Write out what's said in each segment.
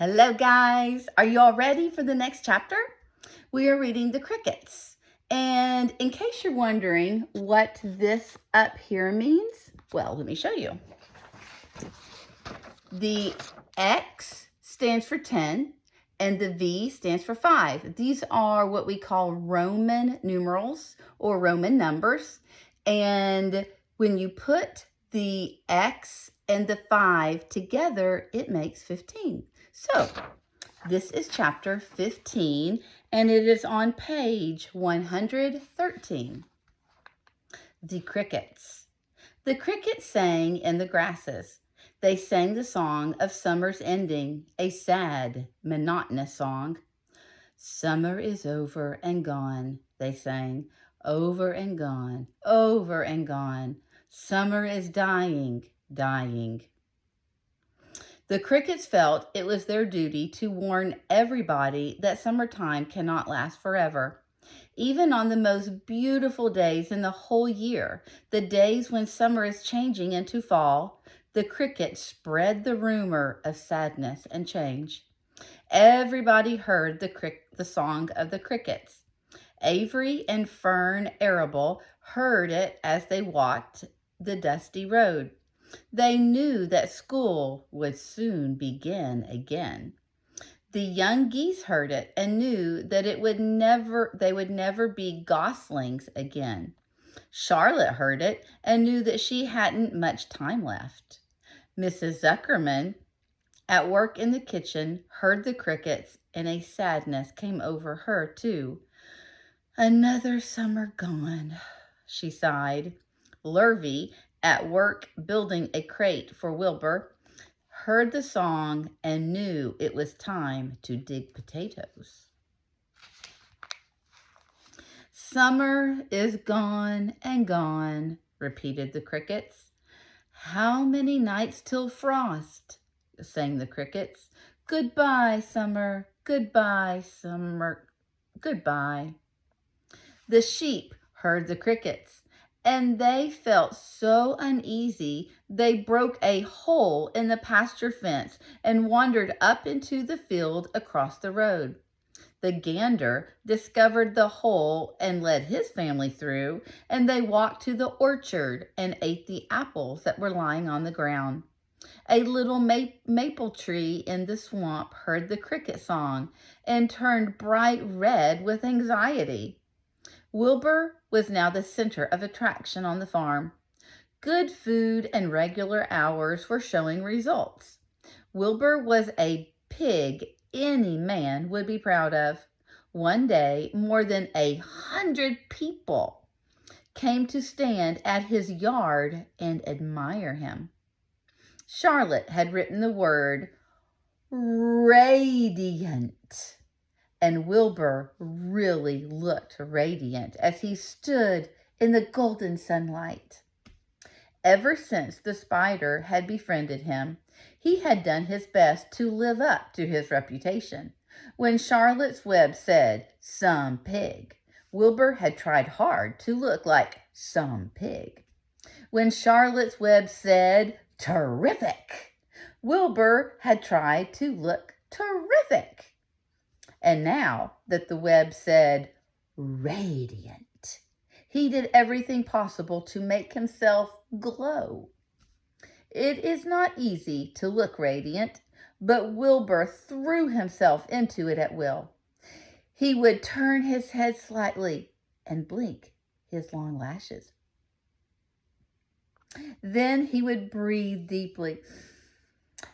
Hello guys, are you all ready for the next chapter? We are reading The Crickets. And in case you're wondering what this up here means, well, let me show you. The X stands for 10 and the V stands for 5. These are what we call Roman numerals or Roman numbers. And when you put the X and the 5 together, it makes 15. So this is chapter 15, and it is on page 113. The Crickets. The crickets sang in the grasses. They sang the song of summer's ending, a sad, monotonous song. Summer is over and gone, they sang, over and gone, over and gone. Summer is dying, dying. The crickets felt it was their duty to warn everybody that summertime cannot last forever. Even on the most beautiful days in the whole year, the days when summer is changing into fall, the crickets spread the rumor of sadness and change. Everybody heard the song of the crickets. Avery and Fern Arable heard it as they walked the dusty road. They knew that school would soon begin again. The young geese heard it and knew that they would never be goslings again. Charlotte heard it and knew that she hadn't much time left. Mrs. Zuckerman, at work in the kitchen, heard the crickets, and a sadness came over her too. Another summer gone, she sighed. Lurvy, at work building a crate for Wilbur, heard the song and knew it was time to dig potatoes. Summer is gone and gone, repeated the crickets. How many nights till frost? Sang the crickets. Goodbye, summer, goodbye, summer, goodbye. The sheep heard the crickets, and they felt so uneasy they broke a hole in the pasture fence and wandered up into the field across the road. The gander discovered the hole and led his family through, and they walked to the orchard and ate the apples that were lying on the ground. A little maple tree in the swamp heard the cricket song and turned bright red with anxiety. Wilbur was now the center of attraction on the farm. Good food and regular hours were showing results. Wilbur was a pig any man would be proud of. One day, more than 100 people came to stand at his yard and admire him. Charlotte had written the word radiant. And Wilbur really looked radiant as he stood in the golden sunlight. Ever since the spider had befriended him, he had done his best to live up to his reputation. When Charlotte's Web said, "some pig," Wilbur had tried hard to look like some pig. When Charlotte's Web said, "terrific," Wilbur had tried to look terrific. And now that the web said radiant, he did everything possible to make himself glow. It is not easy to look radiant, but Wilbur threw himself into it at will. He would turn his head slightly and blink his long lashes. Then he would breathe deeply.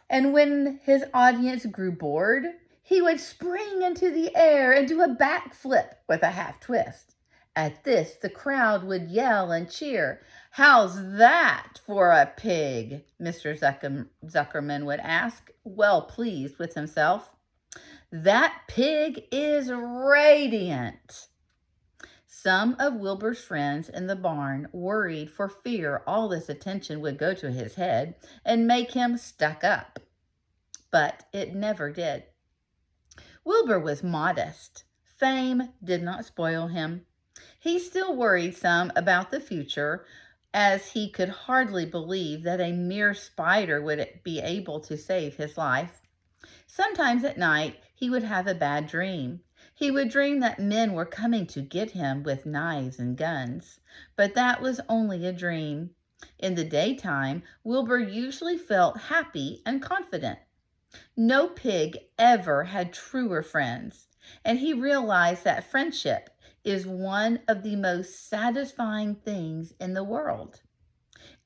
And when his audience grew bored, he would spring into the air and do a backflip with a half twist. At this, the crowd would yell and cheer. "How's that for a pig?" Mr. Zuckerman would ask, well pleased with himself. "That pig is radiant." Some of Wilbur's friends in the barn worried for fear all this attention would go to his head and make him stuck up. But it never did. Wilbur was modest. Fame did not spoil him. He still worried some about the future, as he could hardly believe that a mere spider would be able to save his life. Sometimes at night, he would have a bad dream. He would dream that men were coming to get him with knives and guns. But that was only a dream. In the daytime, Wilbur usually felt happy and confident. No pig ever had truer friends, and he realized that friendship is one of the most satisfying things in the world.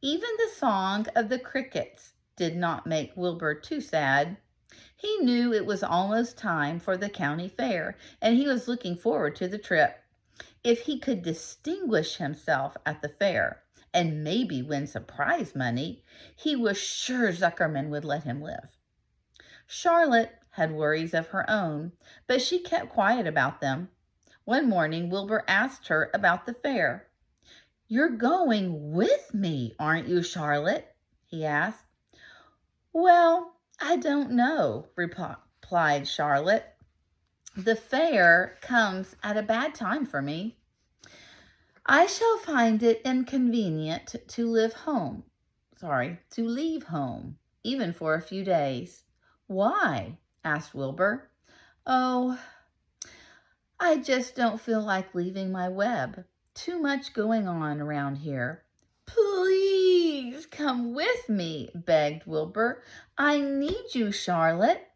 Even the song of the crickets did not make Wilbur too sad. He knew it was almost time for the county fair, and he was looking forward to the trip. If he could distinguish himself at the fair and maybe win some prize money, he was sure Zuckerman would let him live. Charlotte had worries of her own, but she kept quiet about them. One morning, Wilbur asked her about the fair. "You're going with me, aren't you, Charlotte?" he asked. "Well, I don't know," replied Charlotte. "The fair comes at a bad time for me. I shall find it inconvenient to leave home, even for a few days." "Why?" asked Wilbur. "Oh, I just don't feel like leaving my web. Too much going on around here." "Please come with me," begged Wilbur. "I need you, Charlotte.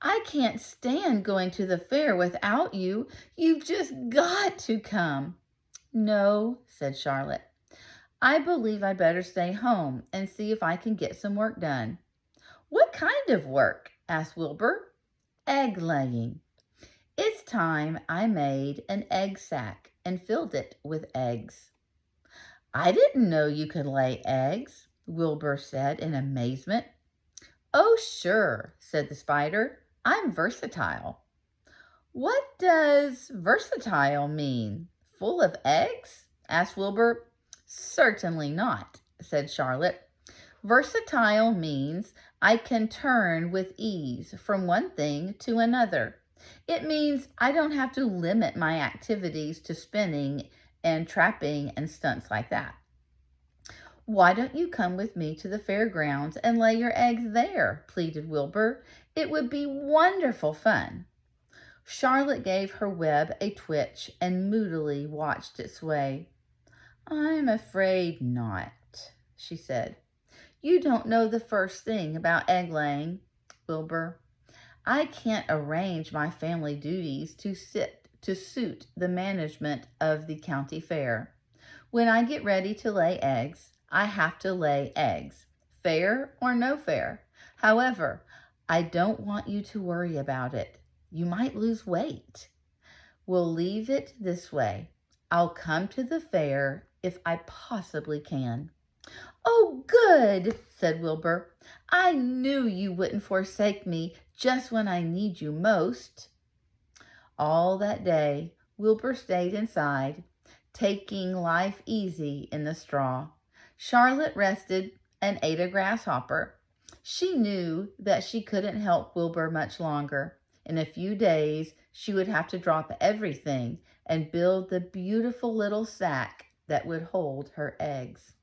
I can't stand going to the fair without you. You've just got to come." "No," said Charlotte. "I believe I'd better stay home and see if I can get some work done." "What kind of work?" asked Wilbur. "Egg laying. It's time I made an egg sack and filled it with eggs." "I didn't know you could lay eggs," Wilbur said in amazement. "Oh, sure," said the spider. "I'm versatile." "What does versatile mean? Full of eggs?" asked Wilbur. "Certainly not," said Charlotte. "Versatile means I can turn with ease from one thing to another. It means I don't have to limit my activities to spinning and trapping and stunts like that." "Why don't you come with me to the fairgrounds and lay your eggs there?" pleaded Wilbur. "It would be wonderful fun." Charlotte gave her web a twitch and moodily watched it sway. "I'm afraid not," she said. "You don't know the first thing about egg laying, Wilbur. I can't arrange my family duties to suit the management of the county fair. When I get ready to lay eggs, I have to lay eggs, fair or no fair. However, I don't want you to worry about it. You might lose weight. We'll leave it this way. I'll come to the fair if I possibly can." "Oh, good," said Wilbur. "I knew you wouldn't forsake me just when I need you most." All that day, Wilbur stayed inside, taking life easy in the straw. Charlotte rested and ate a grasshopper. She knew that she couldn't help Wilbur much longer. In a few days, she would have to drop everything and build the beautiful little sack that would hold her eggs.